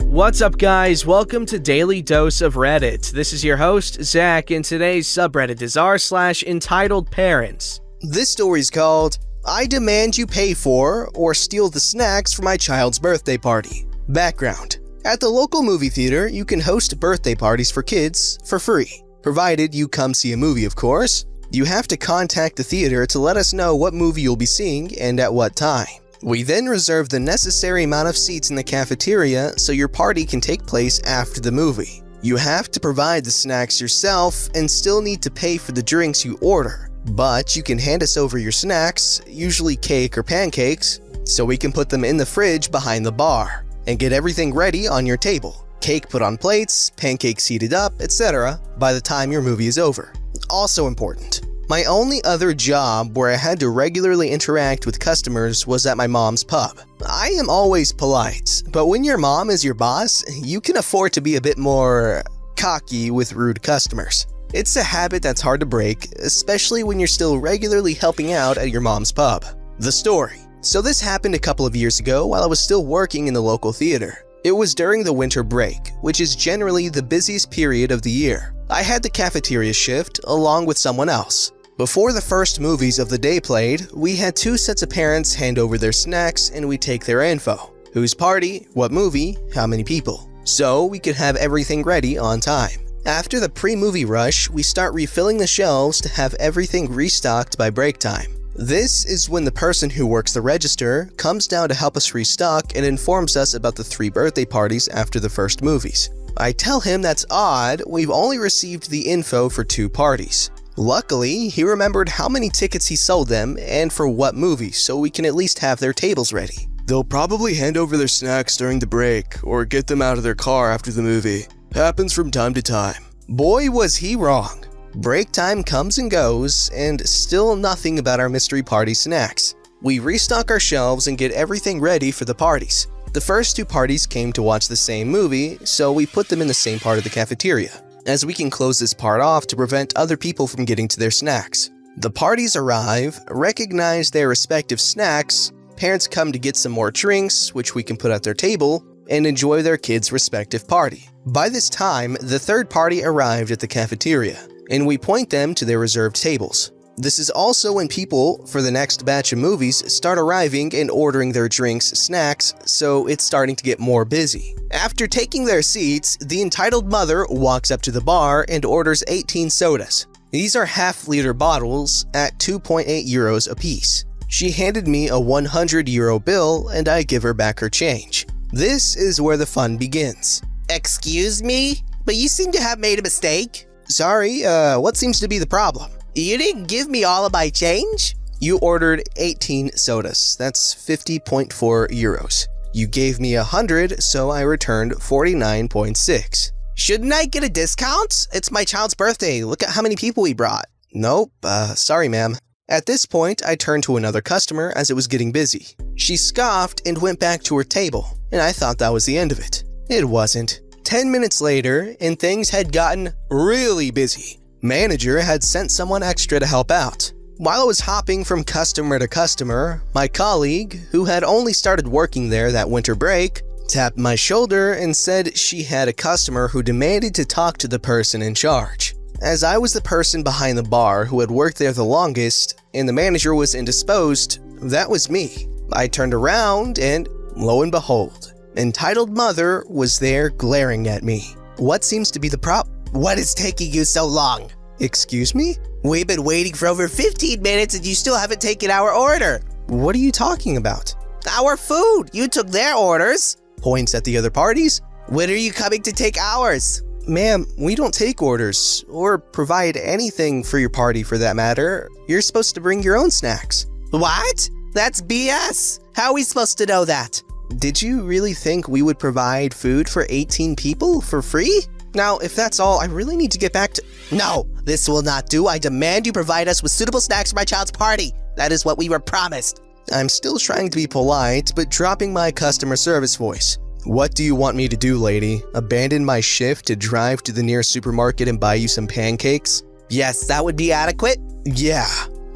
What's up, guys? Welcome to Daily Dose of Reddit. This is your host, Zach, and today's subreddit is r/EntitledParents. This story's called, I Demand You Pay For or Steal the Snacks for My Child's Birthday Party. Background. At the local movie theater, you can host birthday parties for kids for free. Provided you come see a movie, of course. You have to contact the theater to let us know what movie you'll be seeing and at what time. We then reserve the necessary amount of seats in the cafeteria so your party can take place after the movie. You have to provide the snacks yourself and still need to pay for the drinks you order, but you can hand us over your snacks, usually cake or pancakes, so we can put them in the fridge behind the bar and get everything ready on your table. Cake put on plates, pancakes heated up, etc. by the time your movie is over. Also important. My only other job where I had to regularly interact with customers was at my mom's pub. I am always polite, but when your mom is your boss, you can afford to be a bit more cocky with rude customers. It's a habit that's hard to break, especially when you're still regularly helping out at your mom's pub. The story. So this happened a couple of years ago while I was still working in the local theater. It was during the winter break, which is generally the busiest period of the year. I had the cafeteria shift along with someone else. Before the first movies of the day played, we had two sets of parents hand over their snacks and we take their info. Whose party, what movie, how many people. So we could have everything ready on time. After the pre-movie rush, we start refilling the shelves to have everything restocked by break time. This is when the person who works the register comes down to help us restock and informs us about the 3 birthday parties after the first movies. I tell him that's odd, we've only received the info for 2 parties. Luckily, he remembered how many tickets he sold them and for what movie, so we can at least have their tables ready. They'll probably hand over their snacks during the break or get them out of their car after the movie. Happens from time to time. Boy, was he wrong. Break time comes and goes, and still nothing about our mystery party snacks. We restock our shelves and get everything ready for the parties. The first 2 parties came to watch the same movie, so we put them in the same part of the cafeteria, as we can close this part off to prevent other people from getting to their snacks. The parties arrive, recognize their respective snacks, parents come to get some more drinks, which we can put at their table, and enjoy their kids' respective party. By this time, the 3rd party arrived at the cafeteria, and we point them to their reserved tables. This is also when people, for the next batch of movies, start arriving and ordering their drinks, snacks, so it's starting to get more busy. After taking their seats, the entitled mother walks up to the bar and orders 18 sodas. These are half-liter bottles at 2.8 euros apiece. She handed me a 100 euro bill and I give her back her change. This is where the fun begins. Excuse me? But you seem to have made a mistake. Sorry, what seems to be the problem? You didn't give me all of my change? You ordered 18 sodas. That's 50.4 euros. You gave me 100, so I returned 49.6. Shouldn't I get a discount? It's my child's birthday. Look at how many people we brought. Nope, sorry ma'am. At this point, I turned to another customer as it was getting busy. She scoffed and went back to her table, and I thought that was the end of it. It wasn't. 10 minutes later, and things had gotten really busy. Manager had sent someone extra to help out. While I was hopping from customer to customer, my colleague, who had only started working there that winter break, tapped my shoulder and said she had a customer who demanded to talk to the person in charge. As I was the person behind the bar who had worked there the longest, and the manager was indisposed, that was me. I turned around and, lo and behold, entitled mother was there glaring at me. What seems to be the problem? What is taking you so long? Excuse me? We've been waiting for over 15 minutes and you still haven't taken our order. What are you talking about? Our food. You took their orders. Points at the other parties. When are you coming to take ours? Ma'am, we don't take orders or provide anything for your party for that matter. You're supposed to bring your own snacks. What? That's BS. How are we supposed to know that? Did you really think we would provide food for 18 people for free? Now, if that's all, I really need to get back to— No, this will not do. I demand you provide us with suitable snacks for my child's party. That is what we were promised. I'm still trying to be polite, but dropping my customer service voice. What do you want me to do, lady? Abandon my shift to drive to the nearest supermarket and buy you some pancakes? Yes, that would be adequate. Yeah.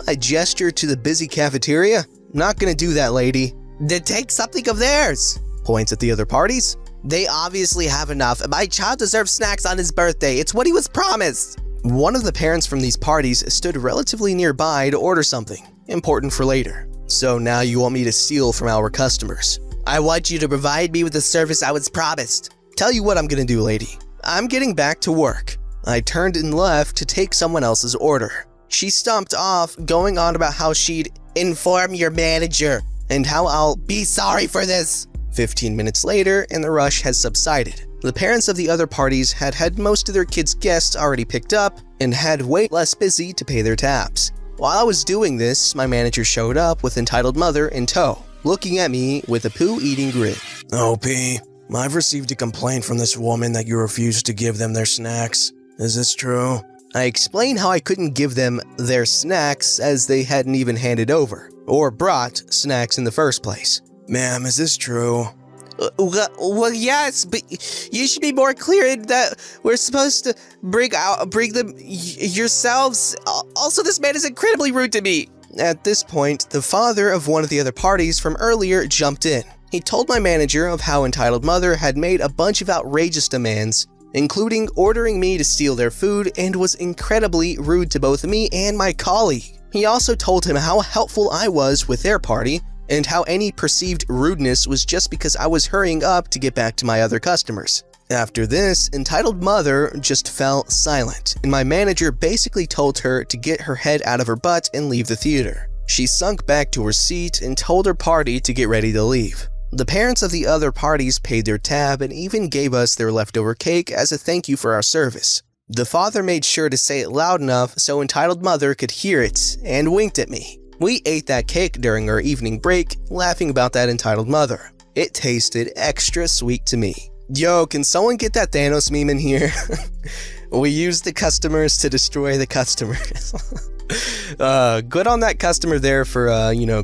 I gestured to the busy cafeteria. Not gonna do that, lady. Then take something of theirs. Points at the other parties. They obviously have enough. My child deserves snacks on his birthday. It's what he was promised. One of the parents from these parties stood relatively nearby to order something important for later. So now you want me to steal from our customers? I want you to provide me with the service I was promised. Tell you what I'm gonna do, lady. I'm getting back to work. I turned and left to take someone else's order. She stomped off, going on about how she'd inform your manager and how I'll be sorry for this. 15 minutes later, and the rush has subsided. The parents of the other parties had had most of their kids' guests already picked up and had way less busy to pay their tabs. While I was doing this, my manager showed up with entitled mother in tow, looking at me with a poo-eating grin. Oh, P, I've received a complaint from this woman that you refused to give them their snacks. Is this true? I explained how I couldn't give them their snacks as they hadn't even handed over, or brought snacks in the first place. Ma'am, is this true? Well, yes, but you should be more clear that we're supposed to bring them yourselves. Also, this man is incredibly rude to me. At this point, the father of one of the other parties from earlier jumped in. He told my manager of how entitled mother had made a bunch of outrageous demands, including ordering me to steal their food, and was incredibly rude to both me and my colleague. He also told him how helpful I was with their party, and how any perceived rudeness was just because I was hurrying up to get back to my other customers. After this, entitled mother just fell silent, and my manager basically told her to get her head out of her butt and leave the theater. She sunk back to her seat and told her party to get ready to leave. The parents of the other parties paid their tab and even gave us their leftover cake as a thank you for our service. The father made sure to say it loud enough so entitled mother could hear it and winked at me. We ate that cake during our evening break, laughing about that entitled mother. It tasted extra sweet to me. Yo, can someone get that Thanos meme in here? We use the customers to destroy the customers. Good on that customer there for,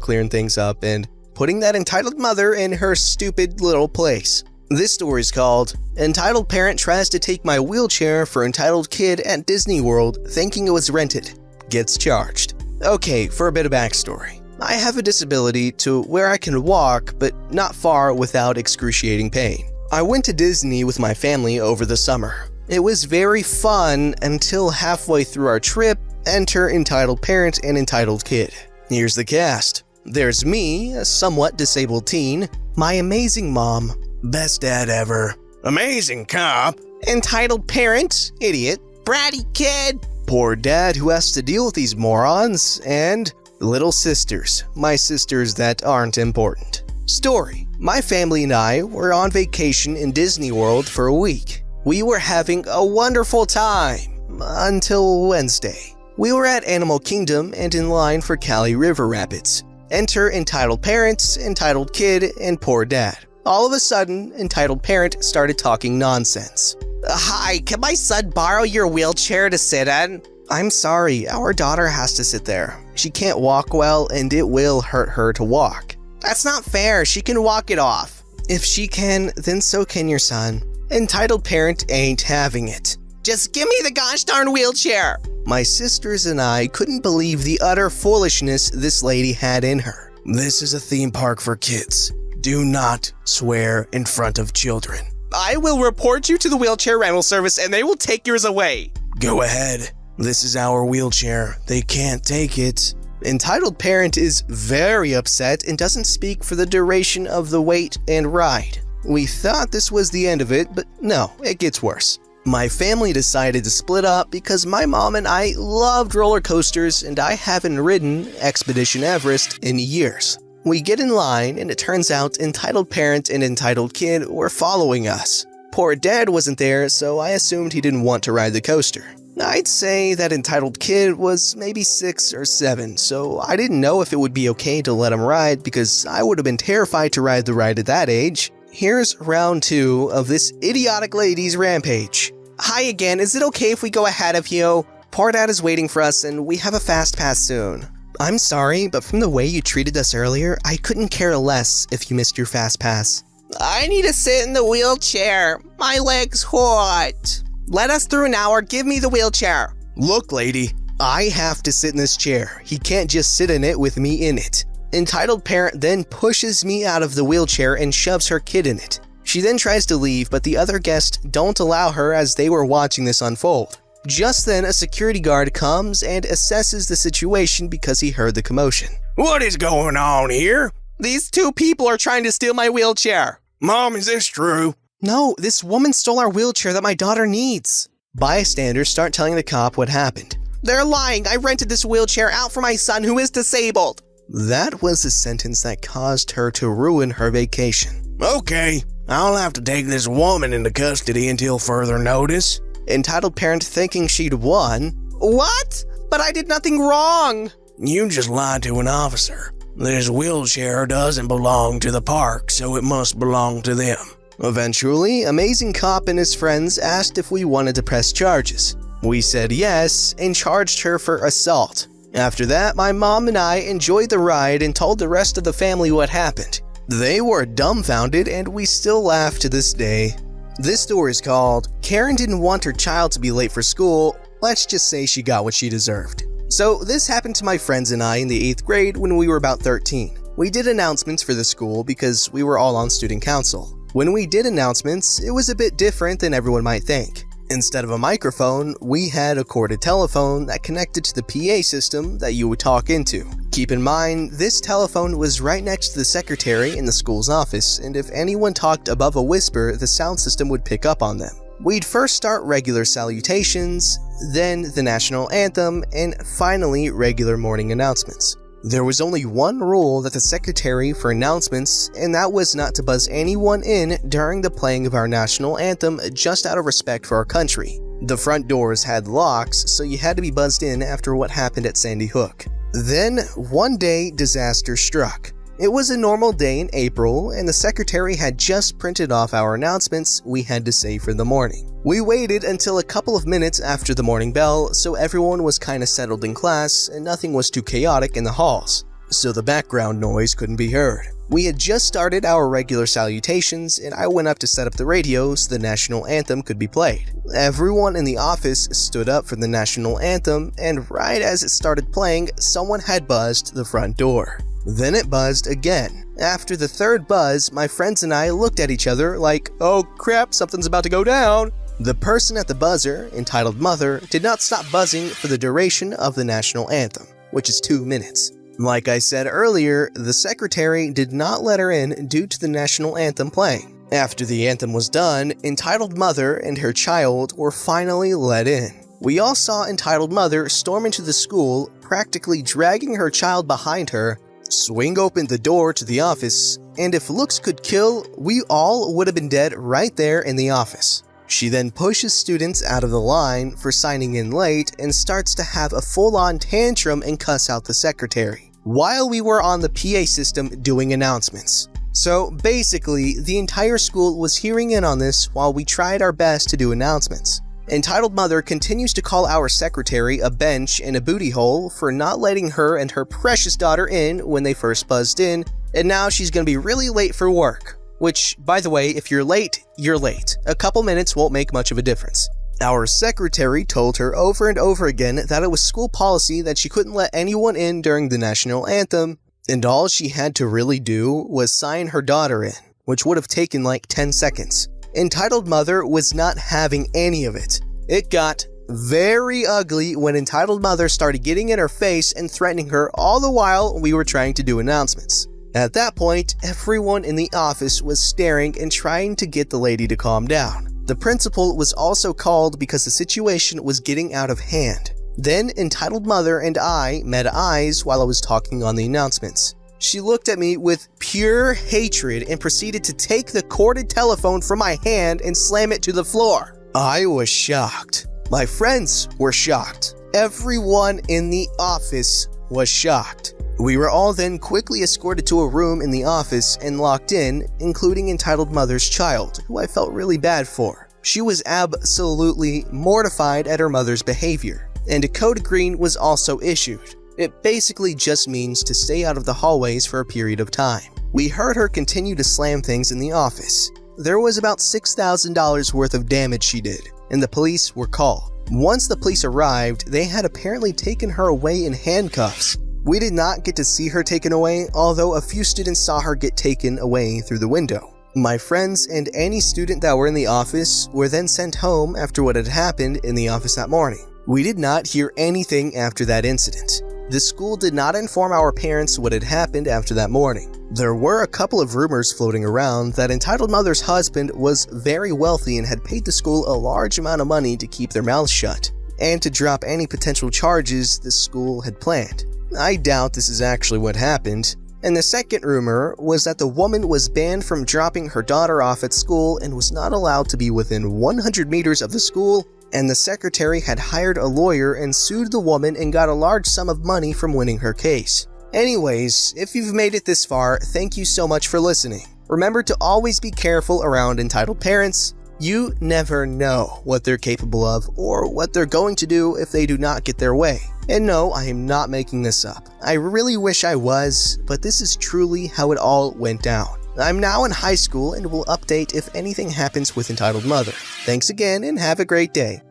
clearing things up and putting that entitled mother in her stupid little place. This story's called Entitled Parent Tries to Take My Wheelchair for Entitled Kid at Disney World Thinking It Was Rented. Gets charged. Okay, for a bit of backstory. I have a disability to where I can walk, but not far without excruciating pain. I went to Disney with my family over the summer. It was very fun until halfway through our trip, enter entitled parent and entitled kid. Here's the cast. There's me, a somewhat disabled teen, my amazing mom, Best dad ever. Amazing cop. Entitled parent, idiot, bratty kid, poor dad who has to deal with these morons, and little sisters, my sisters that aren't important. Story. My family and I were on vacation in Disney World for a week. We were having a wonderful time until Wednesday. We were at Animal Kingdom and in line for Cali River Rapids. Enter entitled parents, entitled kid, and poor dad. All of a sudden, entitled parent started talking nonsense. Hi, can my son borrow your wheelchair to sit in? I'm sorry, our daughter has to sit there. She can't walk well and it will hurt her to walk. That's not fair, she can walk it off. If she can, then so can your son. Entitled parent ain't having it. Just give me the gosh darn wheelchair. My sisters and I couldn't believe the utter foolishness this lady had in her. This is a theme park for kids. Do not swear in front of children. I will report you to the wheelchair rental service and they will take yours away. Go ahead. This is our wheelchair. They can't take it. Entitled parent is very upset and doesn't speak for the duration of the wait and ride. We thought this was the end of it, but no, it gets worse. My family decided to split up because my mom and I loved roller coasters and I haven't ridden Expedition Everest in years. We get in line and it turns out entitled parent and entitled kid were following us. Poor dad wasn't there, so I assumed he didn't want to ride the coaster. I'd say that entitled kid was maybe 6 or 7, so I didn't know if it would be okay to let him ride because I would have been terrified to ride the ride at that age. Here's round 2 of this idiotic lady's rampage. Hi again, is it okay if we go ahead of you? Poor dad is waiting for us and we have a fast pass soon. I'm sorry, but from the way you treated us earlier, I couldn't care less if you missed your fast pass. I need to sit in the wheelchair. My leg's hot. Let us through now or give me the wheelchair. Look, lady, I have to sit in this chair. He can't just sit in it with me in it. Entitled parent then pushes me out of the wheelchair and shoves her kid in it. She then tries to leave, but the other guests don't allow her as they were watching this unfold. Just then, a security guard comes and assesses the situation because he heard the commotion. What is going on here? These two people are trying to steal my wheelchair. Mom, is this true? No, this woman stole our wheelchair that my daughter needs. Bystanders start telling the cop what happened. They're lying. I rented this wheelchair out for my son who is disabled. That was the sentence that caused her to ruin her vacation. Okay, I'll have to take this woman into custody until further notice. Entitled parent thinking she'd won. What? But I did nothing wrong. You just lied to an officer. This wheelchair doesn't belong to the park, so it must belong to them. Eventually, Amazing Cop and his friends asked if we wanted to press charges. We said yes and charged her for assault. After that, my mom and I enjoyed the ride and told the rest of the family what happened. They were dumbfounded and we still laugh to this day. This story is called Karen Didn't Want Her Child to Be Late for School. Let's just say she got what she deserved. So this happened to my friends and I in the 8th grade when we were about 13. We did announcements for the school because we were all on student council. When we did announcements, it was a bit different than everyone might think. Instead of a microphone, we had a corded telephone that connected to the PA system that you would talk into. Keep in mind, this telephone was right next to the secretary in the school's office, and if anyone talked above a whisper, the sound system would pick up on them. We'd first start regular salutations, then the national anthem, and finally regular morning announcements. There was only one rule that the secretary for announcements, and that was not to buzz anyone in during the playing of our national anthem just out of respect for our country. The front doors had locks, so you had to be buzzed in after what happened at Sandy Hook. Then, one day, disaster struck. It was a normal day in April, and the secretary had just printed off our announcements we had to say for the morning. We waited until a couple of minutes after the morning bell, so everyone was kinda settled in class and nothing was too chaotic in the halls, so the background noise couldn't be heard. We had just started our regular salutations, and I went up to set up the radio so the national anthem could be played. Everyone in the office stood up for the national anthem, and right as it started playing, someone had buzzed the front door. Then it buzzed again. After the third buzz, my friends and I looked at each other like, oh crap, something's about to go down. The person at the buzzer, entitled Mother, did not stop buzzing for the duration of the national anthem, which is 2 minutes. Like I said earlier, the secretary did not let her in due to the national anthem playing. After the anthem was done, entitled Mother and her child were finally let in. We all saw entitled Mother storm into the school, practically dragging her child behind her, swing open the door to the office, and if looks could kill, we all would have been dead right there in the office. She then pushes students out of the line for signing in late and starts to have a full-on tantrum and cuss out the secretary, while we were on the PA system doing announcements. So basically, the entire school was hearing in on this while we tried our best to do announcements. Entitled Mother continues to call our secretary a bench and a booty hole for not letting her and her precious daughter in when they first buzzed in, and now she's gonna be really late for work. Which, by the way, if you're late, you're late. A couple minutes won't make much of a difference. Our secretary told her over and over again that it was school policy that she couldn't let anyone in during the national anthem, and all she had to really do was sign her daughter in, which would have taken like 10 seconds. Entitled Mother was not having any of it. It got very ugly when Entitled Mother started getting in her face and threatening her all the while we were trying to do announcements. At that point, everyone in the office was staring and trying to get the lady to calm down. The principal was also called because the situation was getting out of hand. Then Entitled Mother and I met eyes while I was talking on the announcements. She looked at me with pure hatred and proceeded to take the corded telephone from my hand and slam it to the floor. I was shocked. My friends were shocked. Everyone in the office was shocked. We were all then quickly escorted to a room in the office and locked in, including Entitled Mother's child, who I felt really bad for. She was absolutely mortified at her mother's behavior, and a code green was also issued. It basically just means to stay out of the hallways for a period of time. We heard her continue to slam things in the office. There was about $6,000 worth of damage she did, and the police were called. Once the police arrived, they had apparently taken her away in handcuffs. We did not get to see her taken away, although a few students saw her get taken away through the window. My friends and any student that were in the office were then sent home after what had happened in the office that morning. We did not hear anything after that incident. The school did not inform our parents what had happened after that morning. There were a couple of rumors floating around that Entitled Mother's husband was very wealthy and had paid the school a large amount of money to keep their mouths shut, and to drop any potential charges the school had planned. I doubt this is actually what happened. And the second rumor was that the woman was banned from dropping her daughter off at school and was not allowed to be within 100 meters of the school, and the secretary had hired a lawyer and sued the woman and got a large sum of money from winning her case. Anyways, if you've made it this far, thank you so much for listening. Remember to always be careful around entitled parents. You never know what they're capable of or what they're going to do if they do not get their way. And no, I am not making this up. I really wish I was, but this is truly how it all went down. I'm now in high school and will update if anything happens with Entitled Mother. Thanks again and have a great day.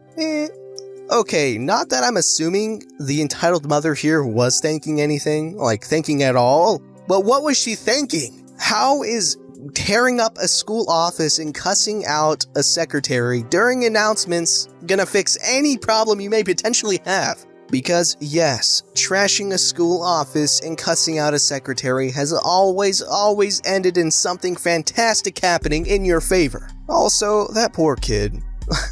Okay, not that I'm assuming the Entitled Mother here was thinking anything, like thinking at all, but what was she thinking? How is tearing up a school office and cussing out a secretary during announcements gonna fix any problem you may potentially have? Because yes, trashing a school office and cussing out a secretary has always ended in something fantastic happening in your favor. Also, that poor kid.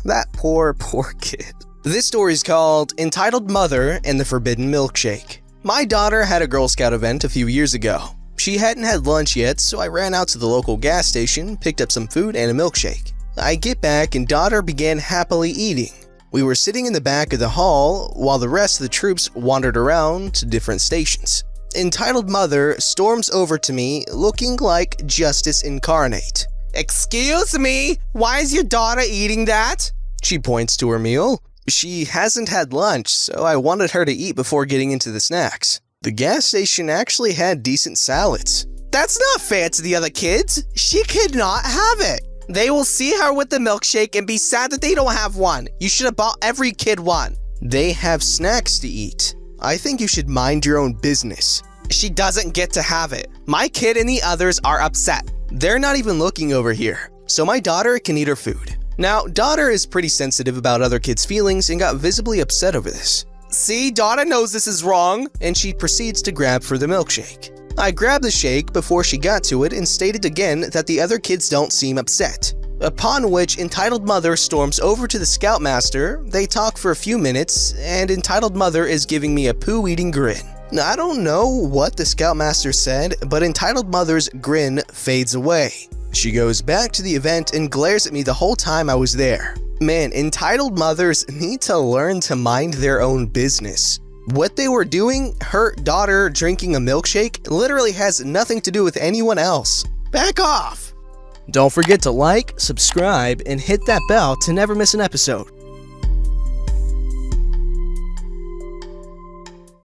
That poor kid. This story is called Entitled Mother and the Forbidden Milkshake. My daughter had a Girl Scout event a few years ago. She hadn't had lunch yet, so I ran out to the local gas station, picked up some food and a milkshake. I get back and daughter began happily eating. We were sitting in the back of the hall while the rest of the troops wandered around to different stations. Entitled Mother storms over to me looking like justice incarnate. Excuse me, why is your daughter eating that? She points to her meal. She hasn't had lunch, so I wanted her to eat before getting into the snacks. The gas station actually had decent salads. That's not fair to the other kids. She could not have it. They will see her with the milkshake and be sad that they don't have one. You should have bought every kid one. They have snacks to eat. I think you should mind your own business. She doesn't get to have it. My kid and the others are upset. They're not even looking over here, so my daughter can eat her food. Now, daughter is pretty sensitive about other kids' feelings and got visibly upset over this. See, daughter knows this is wrong. And she proceeds to grab for the milkshake. I grabbed the shake before she got to it and stated again that the other kids don't seem upset. Upon which Entitled Mother storms over to the Scoutmaster, they talk for a few minutes, and Entitled Mother is giving me a poo-eating grin. Now, I don't know what the Scoutmaster said, but Entitled Mother's grin fades away. She goes back to the event and glares at me the whole time I was there. Man, Entitled Mothers need to learn to mind their own business. What they were doing, her daughter drinking a milkshake, literally has nothing to do with anyone else. Back off! Don't forget to like, subscribe, and hit that bell to never miss an episode.